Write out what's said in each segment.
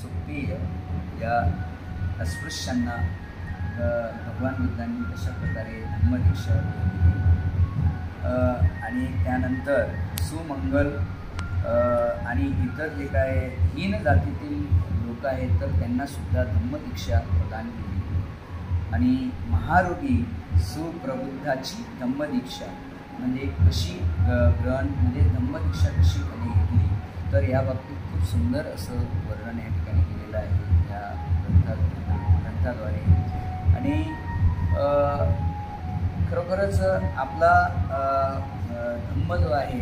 सुप्रिय या अस्पृश्यांना भगवान बुद्धांनी कशा प्रकारे धम्मदीक्षा दिली आणि त्यानंतर सुमंगल आणि इतर जे काय हीन जातीतील लोक आहेत तर त्यांनासुद्धा धम्मदीक्षा प्रदान केली आणि महारोगी सुप्रबुद्धाची धम्मदीक्षा म्हणजे कशी ग्रहण म्हणजे धम्मदीक्षा कशी त्यांनी घेतली तर या बाबतीत खूप सुंदर असं वर्णन या ठिकाणी केलेलं आहे या ग्रंथाद्वारे आणि खरोखरच आपला धम्म जो आहे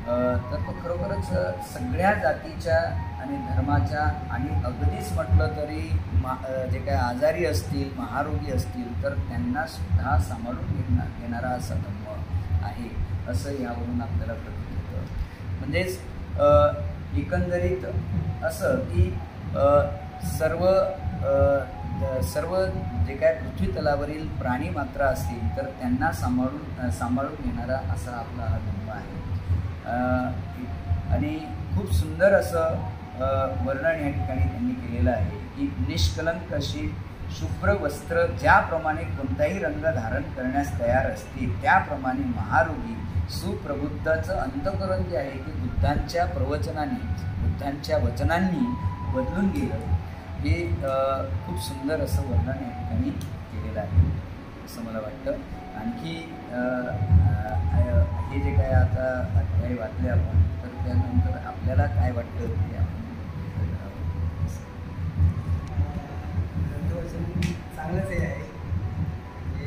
तर तो खरोखरच सगळ्या जातीच्या आणि धर्माच्या आणि अगदीच म्हटलं तरी जे काय आजारी असतील महारोगी असतील तर त्यांनासुद्धा सांभाळून घेणारा असा धम्म आहे असं यावरून आपल्याला प्रतीत होतं. म्हणजेच एकंदरीत असं की सर्व जे काय पृथ्वी तलावरील प्राणी मात्र असतील तर त्यांना सांभाळून घेणारा असा आपला हा धम्म आहे आणि खूप सुंदर असं वर्णन या ठिकाणी त्यांनी केलेलं आहे की निष्कलंक अशी शुभ्र वस्त्र ज्याप्रमाणे कोणताही रंग धारण करण्यास तयार असते त्याप्रमाणे महारोगी सुप्रबुद्धाचं अंतःकरण जे आहे ते बुद्धांच्या प्रवचनाने बुद्धांच्या वचनांनी बदलून गेलं हे खूप सुंदर असं वर्णन या ठिकाणी केलेलं आहे असं मला वाटतं. आणखी हे जे काय आता अध्याय वाचले आपण तर त्यानंतर आपल्याला काय वाटतं ते आपण चांगलंच हे आहे की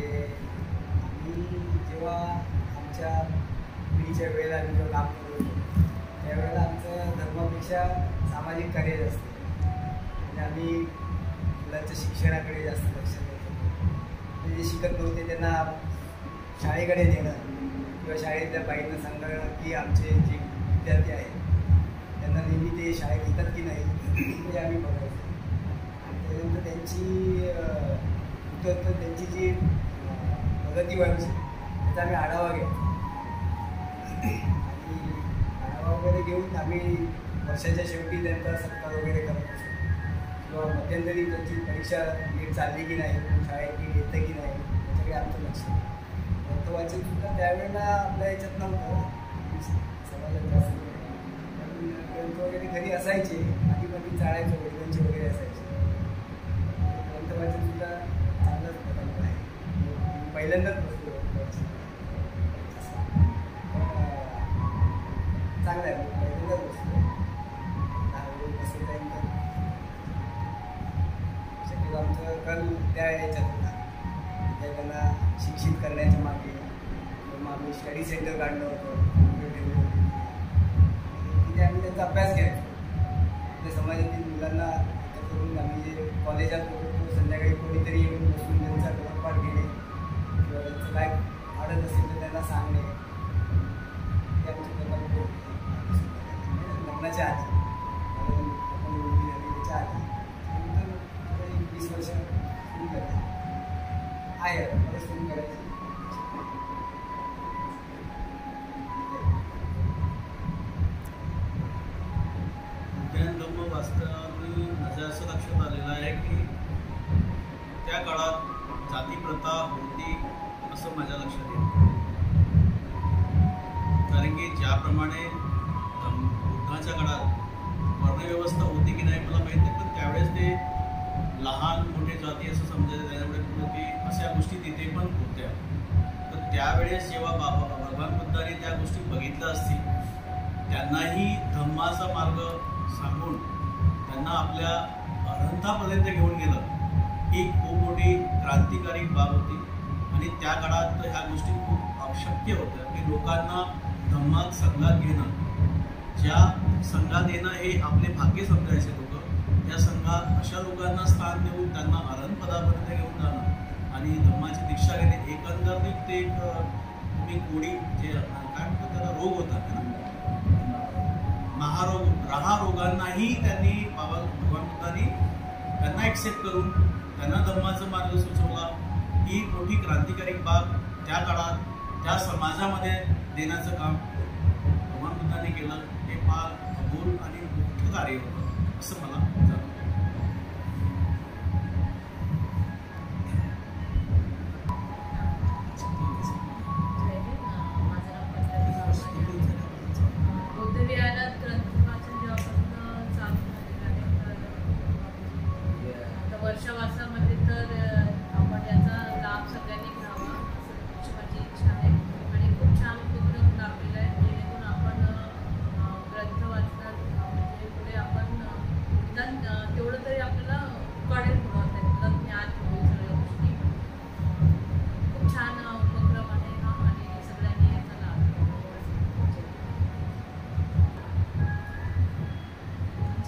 आम्ही जेव्हा आमच्या पिढीच्या वेळेला आम्ही जेव्हा काम करत होतो त्यावेळेला आमचं धर्मापेक्षा सामाजिक कार्य असतं म्हणजे आम्ही मुलांच्या शिक्षणाकडे जास्त लक्ष देत होतो. जे शिकत नव्हते त्यांना शाळेकडे नेणं किंवा शाळेतल्या बाईंना सांगणं की आमचे जे विद्यार्थी आहेत त्यांना नेहमी ते शाळेत येतात की नाही हे आम्ही बघायचं आणि त्यानंतर त्यांची जी प्रगती व्हायची त्याचा आम्ही आढावा घ्यायचो आणि आढावा वगैरे घेऊन आम्ही वर्षाच्या शेवटी त्यांचा सत्कार वगैरे करत असतो किंवा मध्यंतरी त्यांची परीक्षा नीट चालली की नाही शाळेत नीट येतं की नाही त्याच्याकडे आमचं लक्ष ग्रंथवाचन सुद्धा त्यावेळेला आपल्या याच्यात नव्हतं समाजात जास्त पण ग्रंथ वगैरे घरी असायचे आधी कधी चाळायचे वडिलांचे वगैरे असायचे ग्रंथवाचन सुद्धा चांगलाच प्रकार आहे पहिल्यांदाच बसलो चांगलं आहे पहिल्यांदाच बसलो बसले त्यानंतर शक्यतो आमचं कल त्या याच्यात होता त्यांना शिक्षित करण्याच्या मागे मग आम्ही स्टडी सेंटर काढलं होतं तिथे आम्ही त्यांचा अभ्यास घ्यायचो आपल्या समाजातील मुलांना करून आम्ही जे कॉलेजात होतो संध्याकाळी कोणीतरी येऊन बसून त्यांचा गृहपाठ घेणे किंवा त्यांचं काय आवडत असेल तर त्यांना सांगणे हे आमचे प्रकल्प लग्नाच्या आधी आपण मुलगी झाली त्याच्या आधी नंतर 20 वर्ष सुरू करते आहे मला सुरू करायची धम्म वाचताना माझ्या असं लक्षात आलेलं आहे की त्या काळात जातीप्रथा होती असं माझ्या लक्षात येतं कारण की ज्याप्रमाणे बुद्धाच्या काळात वर्णव्यवस्था होती की नाही मला माहीत नाही पण त्यावेळेस ते लहान मोठे जाती असं समजायचं त्याच्यामुळे की अशा गोष्टी तिथे पण होत्या तर त्यावेळेस जेव्हा भगवान बुद्धांनी त्या गोष्टी बघितल्या असतील त्यांनाही धम्माचा मार्ग सांगून त्यांना आपल्या अनंतापर्यंत घेऊन गेलं ही खूप मोठी क्रांतिकारी बाब होती आणि त्या काळात ह्या गोष्टी खूप अशक्य होत्या की लोकांना धम्मात संघात घेणं ज्या संघात येणं हे आपले भाग्य समजायचे लोक त्या संघात अशा लोकांना स्थान देऊन त्यांना अरहंतपदापर्यंत घेऊन जाणं आणि धम्माची दीक्षा घेणे एकंदरीत ते एक तुम्ही कोडी जे काय म्हणतात त्याला रोग होता ना महारोग रोगांनाही त्यांनी भगवान बुद्धांनी त्यांना ॲक्सेप्ट करून त्यांना धम्माचा मार्ग सुचवला ही मोठी क्रांतिकारी बाब त्या काळात त्या समाजामध्ये देण्याचं काम भगवान बुद्धांनी केलं हे फार अभूत आणि मोठं कार्य होतं असं मला जाणवतं.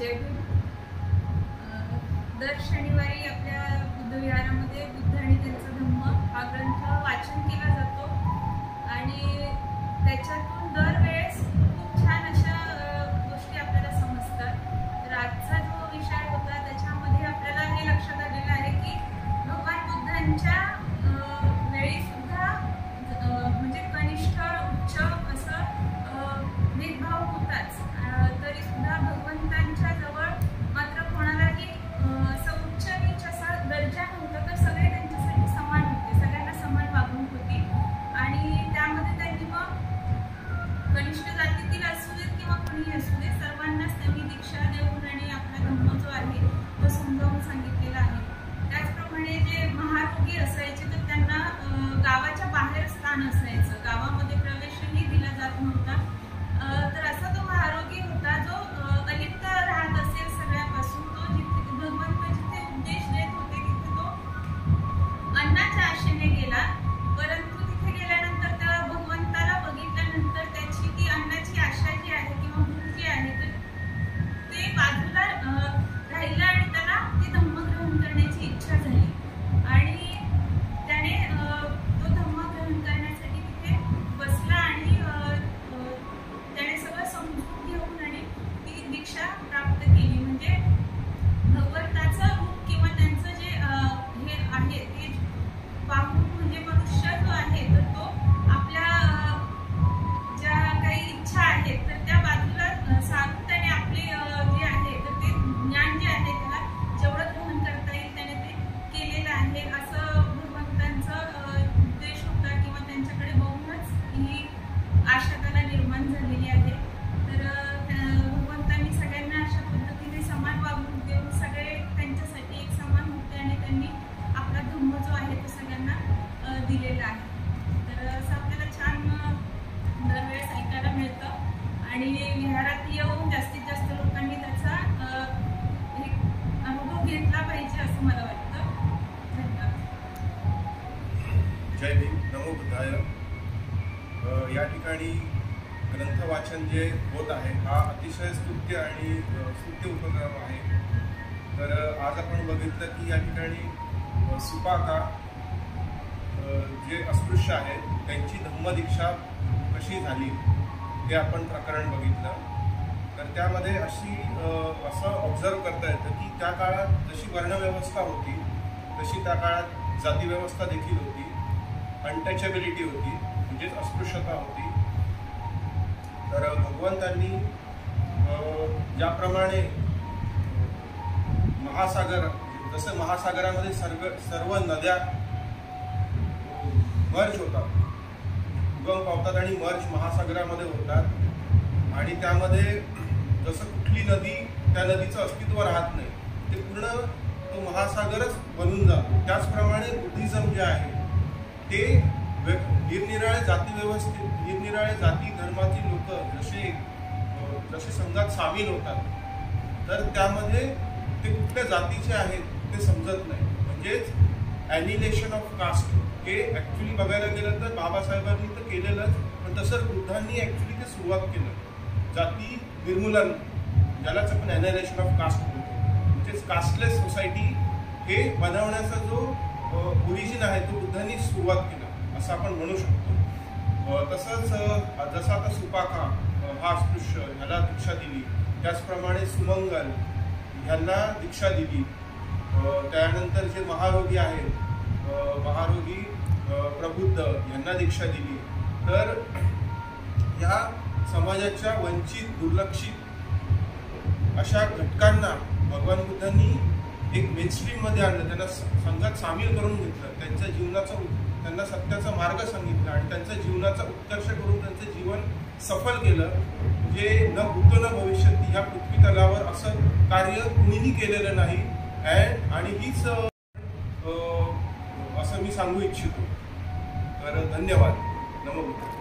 जय भीम. दर शनिवारी आपल्या बुद्धविहारामध्ये बुद्ध आणि त्यांचा धम्म हा ग्रंथ वाचन केला जातो आणि त्याच्यातून दरवेळेस खूप छान अशा गोष्टी आपल्याला समजतात. तर आजचा जो विषय होता त्याच्यामध्ये आपल्याला हे लक्षात आलेलं आहे की भगवान बुद्धांच्या वेळी सुद्धा म्हणजे कनिष्ठ उच्च असं भेदभाव होताच, तरी सुद्धा भगवंतांच्या जवळ मात्र कोणालाही असं उच्च नीच असा दर्जा नव्हता, तर सगळे त्यांच्यासाठी समान होते, सगळ्यांना समान वागणूक होती. आणि त्यामध्ये त्यांनी मग कनिष्ठ जातीतील असू देत किंवा कोणीही असू दे, सर्वांनाच त्यांनी दीक्षा देऊन आणि आपला धम्म जो आहे तो समजावून सांगितलेला आहे. त्याचप्रमाणे जे महारोगी असायचे तर त्यांना गावाच्या बाहेर स्थान असायचं, गावामध्ये प्रवेशही दिला जात नव्हता. तर असा तो महारोगी होता जो अलिप्त राहत असेल सगळ्यापासून. तो जिथे भगवंत जिथे उपदेश देत होते तिथे तो अन्नाच्या आशेने गेला, परंतु तिथे गेल्यानंतर त्या भगवंताला बघितल्यानंतर त्याची ती अन्नाची आशा जी आहे किंवा भूक जी आहे तर ते बाजूला राहिलं आणि त्याला ते धम्म ग्रहण करण्याची इच्छा झाली आणि त्याने तो धम्म ग्रहण करण्यासाठी तिथे बसला आणि त्याने सगळं समजून घेऊन आणि ती दीक्षा प्राप्त केली. म्हणजे भगवंताचं रूप किंवा त्यांचं जे हे आहे ते पाहून म्हणजे मनुष्य जो आहे तर तो आपल्या ज्या काही इच्छा आहेत तर त्या बाजूला सारून त्याने आपले जे आहे तर ते ज्ञान जे आहे त्याला जेवढं ग्रहण करता येईल त्याने ते केलेलं आहे, असं भगवंतांचा उद्देश होता किंवा त्यांच्याकडे बघूनच ही आशा त्याला निर्माण झालेली आहे. तर भगवंतांनी सगळ्यांना अशा पद्धतीने समान वागणूक देऊन सगळे त्यांच्यासाठी एक समान होते आणि त्यांनी आपला धम्म जो आहे तो सगळ्यांना दिलेला आहे. तर असं आपल्याला छान दरवेळेस ऐकायला मिळतं आणि विहारात येऊन जास्तीत जास्त लोकांनी त्याचा अनुभव घेतला पाहिजे असं मला वाटतं. धन्यवाद. जय भीम. नमो बुद्धाय. या ठिकाणी ग्रंथ वाचन जे होत आहे हा अतिशय स्तुत्य आणि स्तुत्य उपक्रम आहे. तर आज आपण बघितलं की या ठिकाणी सुपाका जे अस्पृश्य आहेत त्यांची धम्मदीक्षा कशी झाली हे आपण प्रकरण बघितलं. तर त्यामध्ये असं ऑब्झर्व करता येतं की त्या काळात जशी वर्णव्यवस्था होती तशी त्या काळात जातीव्यवस्था देखील होती, अनटचेबिलिटी होती म्हणजेच अस्पृश्यता होती. तर भगवंतांनी ज्याप्रमाणे महासागर जसं महासागरामध्ये सर्व नद्या मर्ज होतात, उगम पावतात आणि मर्ज महासागरामध्ये होतात आणि त्यामध्ये जसं कुठली नदी त्या नदीचं अस्तित्व राहत नाही, ते पूर्ण तो महासागरच बनून जातो. त्याचप्रमाणे बुद्धिझम जे आहे ते निरनिराळ्या निरनिराळ्या जाती धर्मातील लोक जसे संघात सामील होतात तर त्यामध्ये ते कुठल्या जातीचे आहेत ते समजत नाही. म्हणजेच ॲनिलेशन ऑफ कास्ट हे ॲक्च्युली बघायला गेलं तर बाबासाहेबांनी तर केलेलंच, पण तसंच बुद्धांनी ॲक्च्युली ते सुरुवात केलं. जाती निर्मूलन ज्यालाच आपण ॲनिलेशन ऑफ कास्ट म्हणतो, म्हणजेच कास्टलेस सोसायटी हे बनवण्याचा जो ओरिजिन आहे तो बुद्धांनी सुरुवात केला असं आपण म्हणू शकतो. तसंच जसं आता सुपाका हा अस्पृश्य ह्याला दीक्षा दिली, त्याचप्रमाणे सुमंगल ह्यांना दीक्षा दिली. त्यानंतर जे महारोगी आहेत महारोगी प्रबुद्ध यांना दीक्षा दिली. तर ह्या समाजाच्या वंचित दुर्लक्षित अशा घटकांना भगवान बुद्धांनी एक मेनस्ट्रीममध्ये आणलं, त्यांना संघात सामील करून घेतलं, त्यांना सत्याचा मार्ग सांगितला आणि त्यांच्या जीवनाचा उत्कर्ष करून त्यांचं जीवन सफल केलं. जे न भूत न भविष्यती ह्या पृथ्वी तलावर असं कार्य कुणीही केलेलं नाही आणि हीच असं मी सांगू इच्छितो. तर धन्यवाद. नमो बुद्धाय.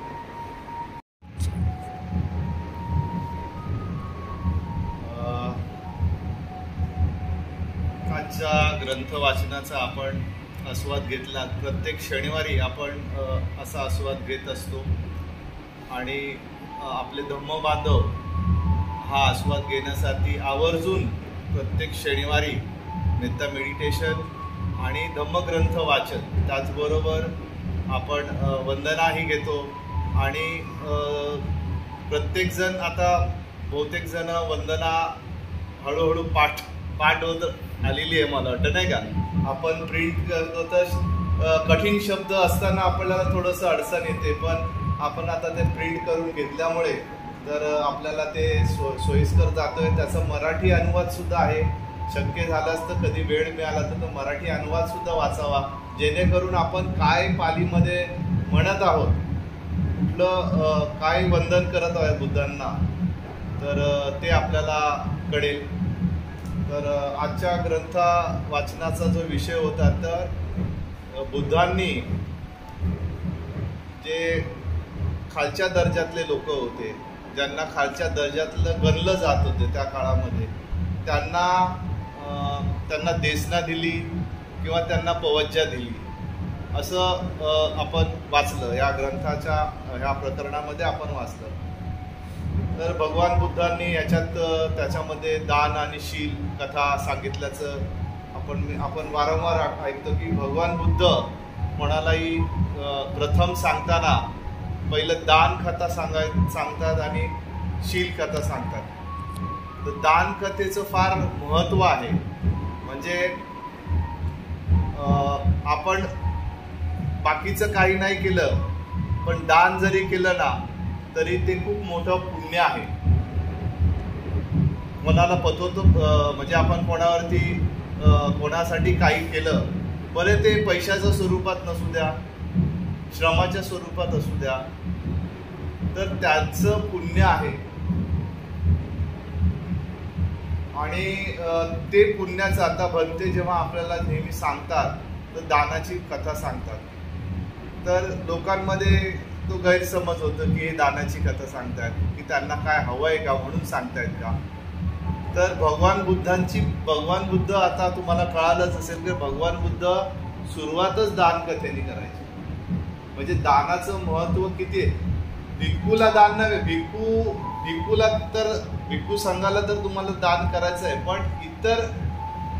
आजच्या ग्रंथ वाचनाचा आपण आस्वाद घेतला. प्रत्येक शनिवारी आपण असा आस्वाद घेत असतो आणि आपले धम्म बांधव हा आस्वाद घेण्यासाठी आवर्जून प्रत्येक शनिवारी नित्य मेडिटेशन आणि धम्मग्रंथ वाचन, त्याचबरोबर आपण वंदनाही घेतो. आणि प्रत्येकजण आता बहुतेक जण वंदना हळूहळू पाठ होत आलेली आहे मला वाटतं, नाही का? आपण प्रिंट करतो तर कठीण शब्द असताना आपल्याला थोडंसं अडचण येते, पण आपण आता ते प्रिंट करून घेतल्यामुळे तर आपल्याला ते सोयीस्कर जातोय. त्याचा मराठी अनुवाद सुद्धा आहे. शक्य झालंच तर कधी वेळ मिळाला तर तो मराठी अनुवाद सुद्धा वाचावा, जेणेकरून आपण काय पालीमध्ये म्हणत आहोत, कुठलं काय वंदन करत आहोत बुद्धांना, तर ते आपल्याला कळेल. तर आजच्या ग्रंथ वाचनाचा जो विषय होता, तर बुद्धांनी जे खालच्या दर्जातले लोक होते, ज्यांना खालच्या दर्जातलं गणलं जात होते त्या काळामध्ये, त्यांना देसना दिली किंवा त्यांना पवज्जा दिली, असं आपण वाचलं. या ग्रंथाच्या ह्या प्रकरणामध्ये आपण वाचलं. तर भगवान बुद्धांनी त्याच्यामध्ये दान आणि शील कथा सांगितल्याचं आपण वारंवार ऐकतो की भगवान बुद्ध कोणालाही प्रथम सांगताना पहिलं दान कथा सांगतात आणि शील कथा सांगतात. तर दान कथेचं फार महत्त्व आहे. म्हणजे आपण बाकीचं काही नाही केलं, पण दान जरी केलं ना तरी ते खूप मोठं पुण्य आहे. कोणाला पतवतो, म्हणजे आपण कोणासाठी काही केलं, बरे ते पैशाच्या स्वरूपात नसू द्या, श्रमाच्या स्वरूपात असू द्या, तर त्याचं पुण्य आहे. आणि ते पुण्याचं आता भंते जेव्हा आपल्याला नेहमी सांगतात तर दानाची कथा सांगतात, तर लोकांमध्ये तो गैरसमज होतो की हे दानाची कथा सांगतायत की त्यांना काय हवं आहे का म्हणून सांगतायत का. तर भगवान बुद्ध आता तुम्हाला कळालंच असेल की भगवान बुद्ध सुरुवातच दान कथेने करायची. म्हणजे दानाचं महत्व किती आहे. भिक्खूला दान नव्हे, भिक्खू संघाला तर तुम्हाला दान करायचं आहे, पण इतर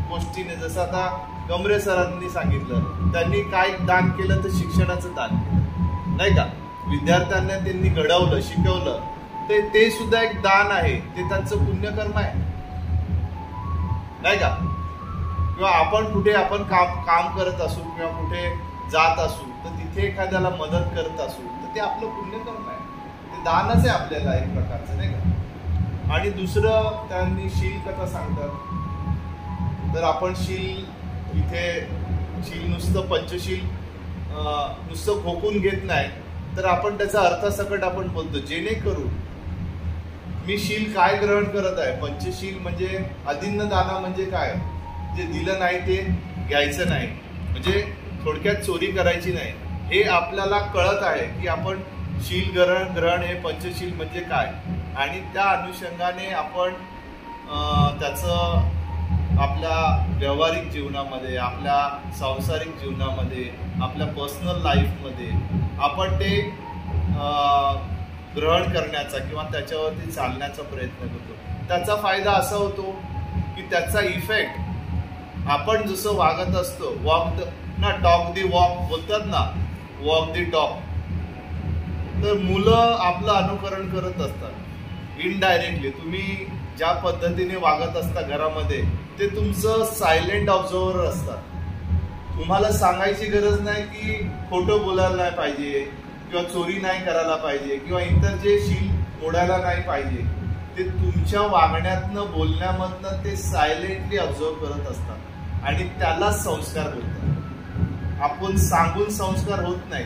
गोष्टीने, जसं आता कमरे सरांनी सांगितलं, त्यांनी काय दान केलं तर शिक्षणाचं दान केलं, नाही का? विद्यार्थ्यांना त्यांनी घडवलं, शिकवलं, ते सुद्धा एक दान आहे. ते त्यांचं पुण्यकर्म आहे, नाही का? किंवा आपण काम करत असू किंवा कुठे जात असू तर तिथे एखाद्याला मदत करत असू तर ते आपलं पुण्यकर्म आहे. ते दानच आहे आपल्याला एक प्रकारचं, नाही का? आणि दुसरं त्यांनी शील कथा सांगतात. तर आपण शील नुसतं पंचशील नुसतं खोकून घेत नाही, तर आपण त्याचा अर्थसकट आपण बोलतो. जेणेकरून मी शील काय ग्रहण करत आहे. पंचशील म्हणजे अदिन्न दाना म्हणजे काय, जे दिलं नाही ते घ्यायचं नाही, म्हणजे थोडक्यात चोरी करायची नाही. हे आपल्याला कळत आहे की आपण शील ग्रहण हे पंचशील म्हणजे काय, आणि त्या अनुषंगाने आपण त्याचं आपल्या व्यावहारिक जीवनामध्ये, आपल्या सांसारिक जीवनामध्ये, आपल्या पर्सनल लाईफमध्ये आपण ते ग्रहण करण्याचा किंवा त्याच्यावरती चालण्याचा प्रयत्न करतो. त्याचा फायदा असा होतो की त्याचा इफेक्ट आपण जसं वागत असतो, टॉक दी वॉक बोलतात ना, वॉक दी टॉक, तर मुलं आपलं अनुकरण करत असतात इनडायरेक्टली. तुम्ही ज्या पद्धतीने वागत असता घरामध्ये, ते तुमचं सायलेंट ऑब्झर्वर असतात. तुम्हाला सांगायची गरज नाही की खोटं बोलायला नाही पाहिजे किंवा चोरी नाही करायला पाहिजे किंवा इतर जे शील मोडायला नाही पाहिजे, ते तुमच्या वागण्यातनं, बोलण्यामधनं ते सायलेंटली ऑब्झर्व करत असतात आणि त्याला संस्कार बोलतात. आपण सांगून संस्कार होत नाही.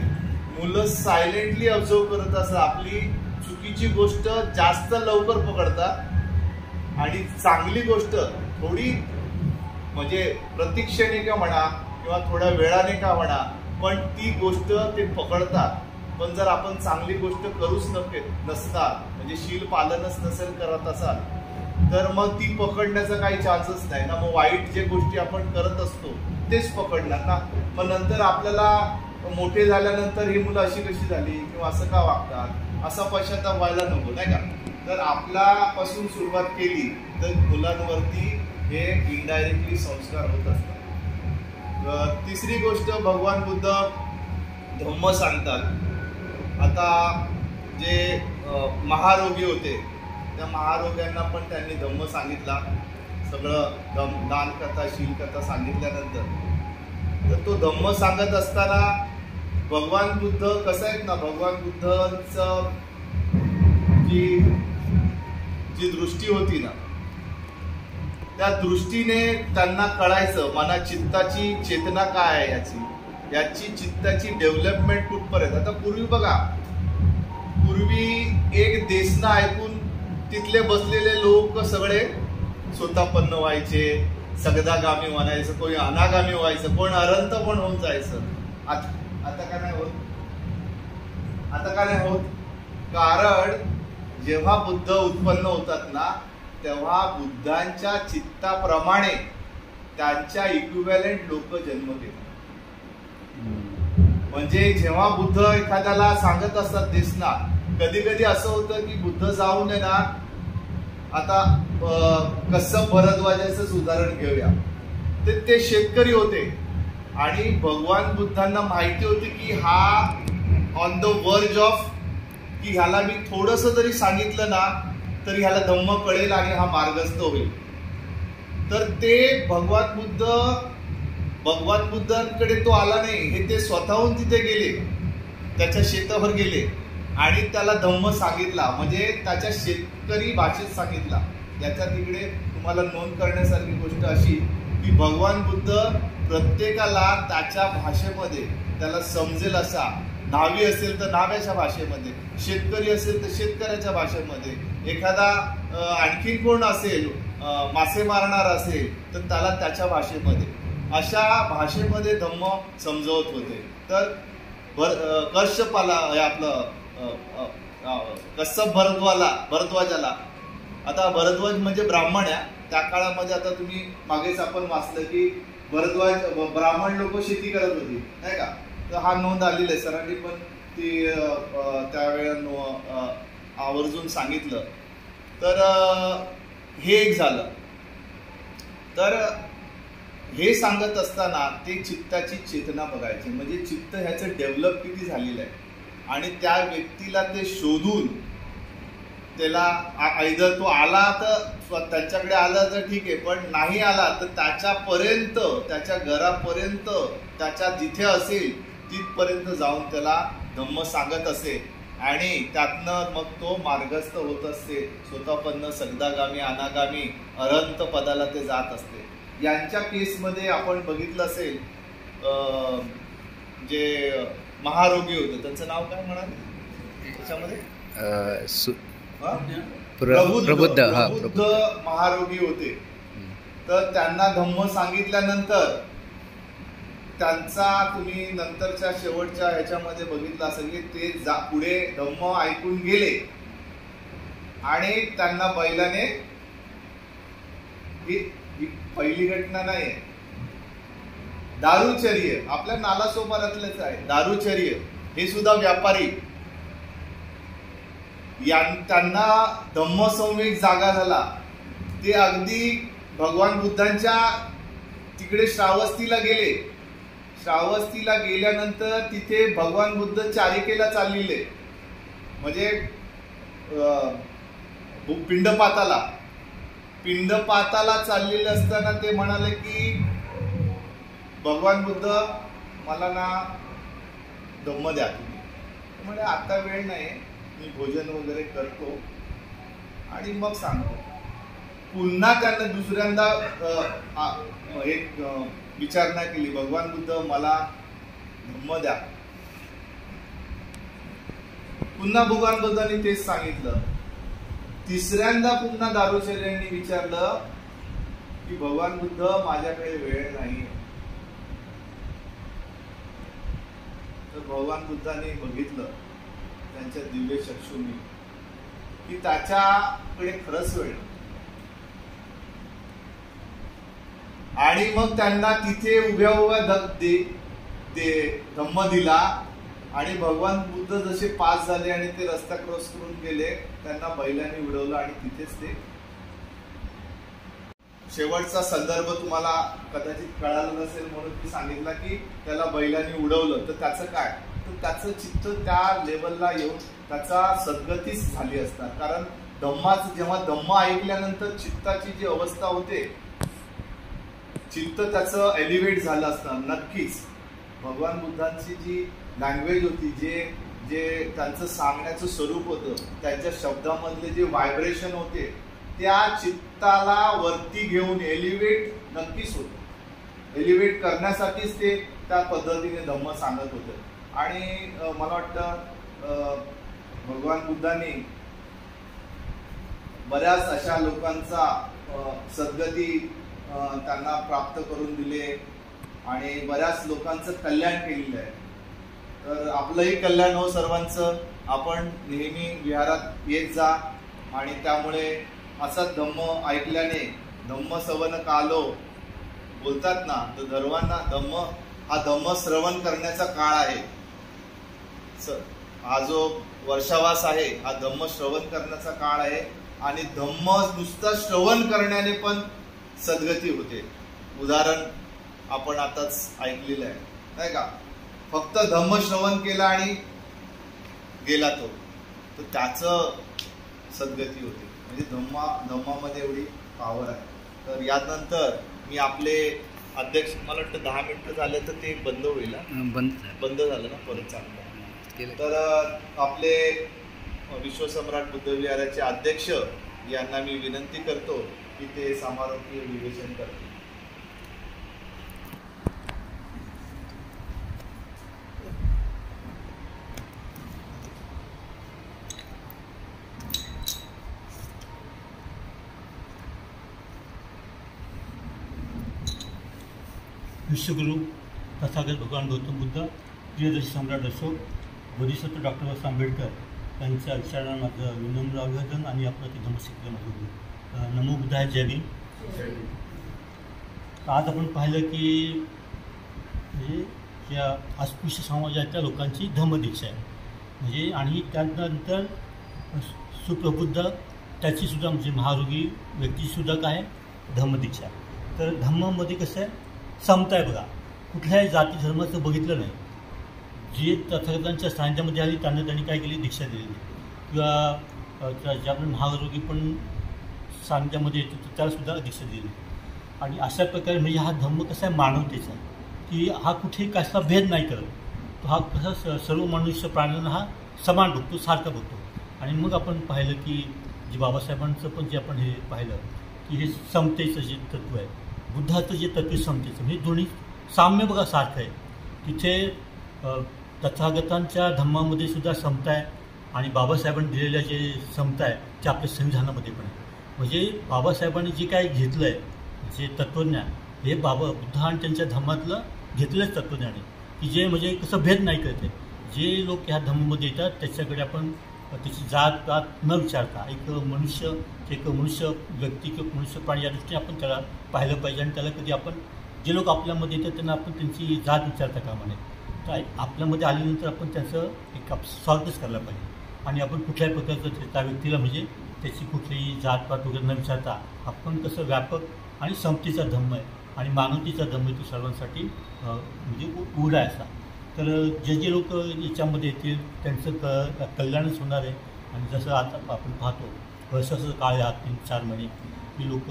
मुलं सायलेंटली ऑब्झर्व करत असतात. आपली चुकीची गोष्ट जास्त लवकर पकडतात आणि चांगली गोष्ट थोडी, म्हणजे प्रतीक्षेने का म्हणा किंवा थोड्या वेळाने का म्हणा, पण ती गोष्ट ते पकडतात. पण जर आपण चांगली गोष्ट करूच नसता, म्हणजे शील पालनच नसेल करत असाल, तर मग ती पकडण्याचा काही चान्सच नाही ना. मग वाईट जे गोष्टी आपण करत असतो तेच पकडणार ना. मग नंतर आपल्याला मोठे झाल्यानंतर ही मुलं अशी कशी झाली किंवा असं का वागतात, असा पश्चाताप व्हायला नको, नाही का? तर आपल्यापासून सुरुवात केली तर मुलांवरती हे इनडायरेक्टली संस्कार होत असतात. तिसरी गोष्ट, भगवान बुद्ध धम्म सांगतात. आता जे महारोगी होते त्या महारोग्यांना पण त्यांनी धम्म सांगितला. सगळं दान कथा शील कथा सांगितल्यानंतर तर तो धम्म सांगत असताना भगवान बुद्ध कसं आहेत ना, भगवान बुद्धांचं जी दृष्टी होती ना, त्या दृष्टीने त्यांना कळायचं मना चित्ताची चेतना काय आहे, याची चित्ताची डेव्हलपमेंट कुठपर्यंत. आता पूर्वी एक देशना ऐकून तिथले बसलेले लोक सगळे स्वतःपन्न व्हायचे, सगदागामी म्हणायचं, कोणी अनागामी व्हायचं, कोण अरंत पण होऊन जायचं. आता काय नाही होत. आता काय नाही होत, कारण जेव्हा बुद्ध उत्पन्न होतात ना तेव्हा बुद्धांच्या चित्ताप्रमाणे त्यांच्या इक्विव्हॅलेंट लोक जन्म घेतात. म्हणजे जेव्हा बुद्ध एखाद्याला सांगत असतात दिसना, कधी कधी असं होतं की बुद्ध जाऊन आहे ना, आता कसं भरद्वाजाचंच उदाहरण घेऊया, ते शेतकरी होते आणि भगवान बुद्धांना माहिती होती की हा ऑन द वर्ज ऑफ, की ह्याला मी थोडंसं जरी सांगितलं ना तरी ह्याला धम्म कळेल आणि हा मार्गस्थ होईल. तर ते भगवान बुद्धांकडे तो आला नाही, हे ते स्वतःहून तिथे गेले, त्याच्या शेतावर गेले आणि त्याला धम्म सांगितला, म्हणजे त्याच्या शेतकरी भाषेत सांगितला. याच्या तिकडे तुम्हाला नोंद करण्यासारखी गोष्ट अशी की भगवान बुद्ध प्रत्येकाला त्याच्या भाषेमध्ये त्याला समजेल असा, न्हावी असेल तर न्हाव्याच्या भाषेमध्ये, शेतकरी असेल तर शेतकऱ्याच्या भाषेमध्ये, एखादा आणखीन कोण असेल मासे मारणार असेल तर त्याला त्याच्या भाषेमध्ये, अशा भाषेमध्ये धम्म समजवत होते. तर कश्यपाला आपलं कश्यप भरद्वाजाला, आता भरद्वाज म्हणजे ब्राह्मण आहे त्या काळामध्ये. आता तुम्ही मागेच आपण वाचलं की ब्राह्मण लोक शेती करत होती नाही का, तर हा नोंद आलेला आहे. सरांनी पण ती त्यावेळेला आवर्जून सांगितलं. तर हे एक झालं. तर हे सांगत असताना ते चित्ताची चेतना बघायची, म्हणजे चित्त ह्याचं डेव्हलप किती झालेलं आहे आणि त्या व्यक्तीला ते शोधून त्याला आयदर तो आला तर त्यांच्याकडे आला तर ठीक आहे, पण नाही आला तर त्याच्यापर्यंत, त्याच्या घरापर्यंत, त्याच्या जिथे असेल तिथपर्यंत जाऊन त्याला धम्म सांगत असे आणि त्यातनं मग तो मार्गस्थ होत असते, स्वतःपन्न, सगदागामी, अनागामी, अरंत पदाला ते जात असते. यांच्या केसमध्ये आपण बघितलं असेल जे महारोगी होते त्यांचं नाव काय म्हणाले त्याच्यामध्ये, प्रबुद्ध महारोगी होते. तर त्यांना धम्म सांगितल्यानंतर त्यांचा तुम्ही नंतरच्या शेवटच्या ह्याच्यामध्ये बघितलं असेल की ते पुढे धम्म ऐकून गेले आणि त्यांना बैलाने, ही पहिली घटना नाही, दारुचर्य आपल्या नालासोपारातलेच आहे. दारुचर्य हे सुद्धा व्यापारी, त्यांना धम्मसंवेग जागा झाला. ते अगदी भगवान बुद्धांच्या तिकडे श्रावस्तीला गेले. श्रावस्तीला गेल्यानंतर तिथे भगवान बुद्ध चारिकेला चाललेले, म्हणजे पिंडपाताला चाललेले असताना ते म्हणाले की भगवान बुद्ध मला ना धम्म द्या तुम्ही. म्हणजे आता वेळ नाही, मी भोजन वगैरे करतो आणि मग सांगतो. पुन्हा त्यांना दुसऱ्यांदा एक विचारणा केली, भगवान बुद्ध मला धम्म द्या. पुन्हा भगवान बुद्धांनी तेच सांगितलं. तिसऱ्यांदा पुन्हा दारुचर्यांनी विचारलं की भगवान बुद्ध माझ्याकडे वेळ नाही. तर भगवान बुद्धांनी बघितलं त्यांच्या दिव्य चक्षुंनी की त्याच्याकडे खरंच वेळ, आणि मग त्यांना तिथे उभ्या उभ्या धम्म दिला आणि भगवान बुद्ध जसे पास झाले आणि ते रस्ता क्रॉस करून गेले, त्यांना बैलांनी उडवलं आणि तिथेच ते. शेवटचा संदर्भ तुम्हाला कदाचित कळाला नसेल म्हणून मी सांगितलं की त्याला बैलांनी उडवलं. तर त्याचं काय, तर त्याचं चित्त त्या लेवलला येऊन त्याचा सद्गतीच झाली असणार. कारण धम्माचं जेव्हा धम्म ऐकल्यानंतर चित्ताची जी अवस्था होते, चित्त त्याचं एलिव्हेट झालं असणार नक्कीच. भगवान बुद्धांची जी लँग्वेज होती, जे त्यांचं सांगण्याचं स्वरूप होतं, त्यांच्या शब्दामधले जे व्हायब्रेशन होते, त्या चित्ताला वरती घेऊन एलिव्हेट नक्कीच होतं. एलिव्हेट करण्यासाठीच ते त्या पद्धतीने धम्म सांगत होते. आणि मला वाटतं भगवान बुद्धांनी बऱ्याच अशा लोकांचा सद्गती त्यांना प्राप्त करून दिले आणि बऱ्याच लोकांचं कल्याण केलेलं आहे. तर आपलंही कल्याण हो सर्वांचं. आपण नेहमी विहारात येत जा आणि त्यामुळे असा धम्म ऐकल्याने धम्म सवन कालो बोलतात ना, तर धर्मांना धम्म श्रवण करण्याचा काळ आहे. हा जो वर्षावास आहे हा धम्म श्रवण करण्याचा काळ आहे. आणि धम्म नुसतं श्रवण करण्याने पण सद्गती होते. उदाहरण आपण आताच ऐकलेलं आहे नाही का, फक्त धम्म श्रवण केला आणि गेला तो, तर त्याचं सद्गती होते. म्हणजे धम्मामध्ये एवढी पॉवर आहे. तर यानंतर मी आपले अध्यक्ष, मला वाटतं 10 मिनिटं झाले तर ते बंद होईल. बंद झालं ना, परत चालू. तर आपले विश्वसम्राट बुद्ध विहाराचे अध्यक्ष यांना मी विनंती करतो की ते समारोपीय विवेचन करतील. विश्वगुरु तथागत भगवान गौतम बुद्ध, प्रियदर्शी सम्राट अशोक, बोधिसत्व डॉक्टर बाबासाहेब आंबेडकर यांच्या विचारांना माझं विनम्र अभिवादन आणि आपलं ते धम्मशिकलं माझं नमो बुद्धाय, जय भीम. आज आपण पाहिलं की म्हणजे या अस्पृश्य समाजाच्या लोकांची धम्मदीक्षा आहे. म्हणजे आणि त्यानंतर सुप्रबुद्ध त्याचीसुद्धा म्हणजे महारोगी व्यक्तीसुद्धा काय धम्मदीक्षा. तर धम्मामध्ये कसं आहे, समता आहे बघा. कुठल्याही जाती धर्माचं बघितलं नाही. जे तथागतांच्या सान्निध्यामध्ये आली त्यांनी काय केली, दीक्षा दिलेली. किंवा ज्याप्रमाणे महारोगी पण सान्निध्यामध्ये येतो तर त्यालासुद्धा दीक्षा दिली. आणि अशा प्रकारे म्हणजे हा धम्म कसा आहे, मानवतेचा आहे की हा कुठेही कसा भेद नाही करत. तो हा कसा सर्व मनुष्य प्राण्यांना हा समान बघतो, सारखा बघतो. आणि मग आपण पाहिलं की जे बाबासाहेबांचं पण जे आपण हे पाहिलं की हे समतेचं जे तत्त्व आहे, बुद्धाचं जे तत्त्व समतेचं, म्हणजे दोन्ही साम्य बघा सारखं आहे. तिथे तथागतांच्या धम्मामध्ये सुद्धा समता आहे आणि बाबासाहेबांनी दिलेल्या जे समता आहे ते आपल्या संविधानामध्ये पण आहे. म्हणजे बाबासाहेबांनी जे काय घेतलं आहे जे तत्त्वज्ञान, हे बुद्ध आणि त्यांच्या धम्मातलं घेतलंच तत्त्वज्ञान आहे की जे म्हणजे कसं भेद नाही करते. जे लोक ह्या धम्मामध्ये येतात त्याच्याकडे आपण त्याची जात पात न विचारता एक मनुष्य व्यक्ती किंवा मनुष्य प्राणी या दृष्टीने आपण त्याला पाहिलं पाहिजे. आणि त्याला कधी आपण जे लोक आपल्यामध्ये येतात त्यांना आपण त्यांची जात विचारता कामा नये. तर आपल्यामध्ये आल्यानंतर आपण त्याचं एक स्वागतच करायला पाहिजे. आणि आपण कुठल्याही प्रकारचं त्या व्यक्तीला म्हणजे त्याची कुठलीही जातपात वगैरे न विचारता आपण कसं व्यापक आणि समतेचा धम्म आहे आणि मानवतेचा धम्म तो सर्वांसाठी म्हणजे उघडा आहे असा. तर जे लोक याच्यामध्ये येतील त्यांचं कल्याणच होणार आहे. आणि जसं आता आपण पाहतो वर्षाचं काळ आहे 3-4 महिने की लोक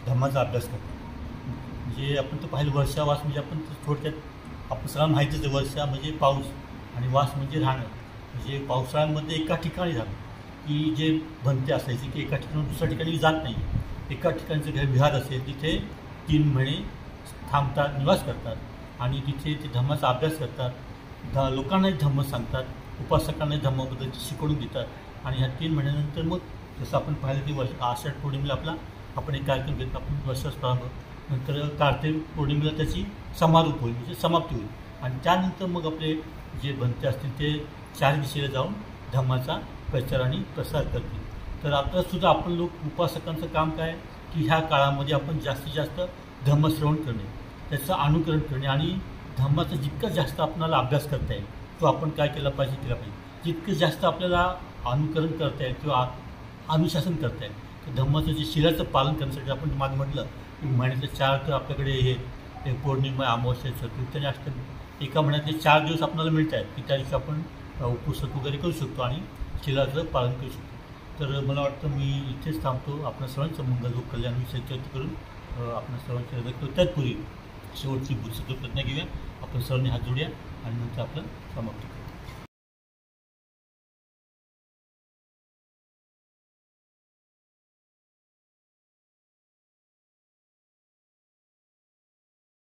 धम्माचा अभ्यास करतात. म्हणजे आपण तर पाहिलं वर्षावास म्हणजे आपण थोडक्यात आपण सगळ्यांना माहितीच आहे, वर्षा म्हणजे पाऊस आणि वास म्हणजे राहणं. म्हणजे पावसाळ्यामध्ये एका ठिकाणी राहणं की जे भंते असायचे की एका ठिकाणी दुसऱ्या ठिकाणी जात नाही. एका ठिकाणचं काही विहार असेल तिथे 3 महिने थांबतात, निवास करतात आणि तिथे ते धम्माचा अभ्यास करतात. लोकांनाही धम्म सांगतात, उपासकांनाही धम्माबद्दलची शिकवणूक देतात. आणि ह्या 3 महिन्यानंतर मग जसं आपण पाहिलं की आषाढ पौर्णिमेला आपण एक कार्यक्रम घेतो, आपण वर्षाच प्रारंभ, नंतर कार्तिक पौर्णिमेला त्याची समारोप होईल म्हणजे समाप्ती होईल. आणि त्यानंतर मग आपले जे भंते असतील ते 4 दिशेला जाऊन धम्माचा प्रचार आणि प्रसार करतील. तर आतासुद्धा आपण लोक उपासकांचं काम काय की ह्या काळामध्ये आपण जास्तीत जास्त धम्मश्रवण करणे, त्याचं अनुकरण करणे आणि धम्माचा जितका जास्त आपल्याला अभ्यास करता येईल तो आपण काय केला पाहिजे केला पाहिजे. जितकं जास्त आपल्याला अनुकरण करता येईल किंवा अनुशासन करता येईल तर धम्माचं जे शिलाचं पालन करण्यासाठी आपण मागे म्हटलं की महिन्यातले 4 तर आपल्याकडे हे पौर्णिमा, अमावस्या, चतुर्थी आणि अष्टमी एका महिन्यातले 4 दिवस आपल्याला मिळत आहेत की त्या दिवशी आपण उपवास वगैरे करू शकतो आणि शिलाचं पालन करू शकतो. तर मला वाटतं मी इथेच थांबतो. आपल्या सर्वांचं मंगल व कल्याण विषय चर्चा करून आपण सर्वांची रजा करू. त्याचपूर्वी शेवटची बुद्ध प्रतिज्ञा घेऊया. आपण सर्वांनी हात जोडूया आणि नंतर आपलं समाप्त करू.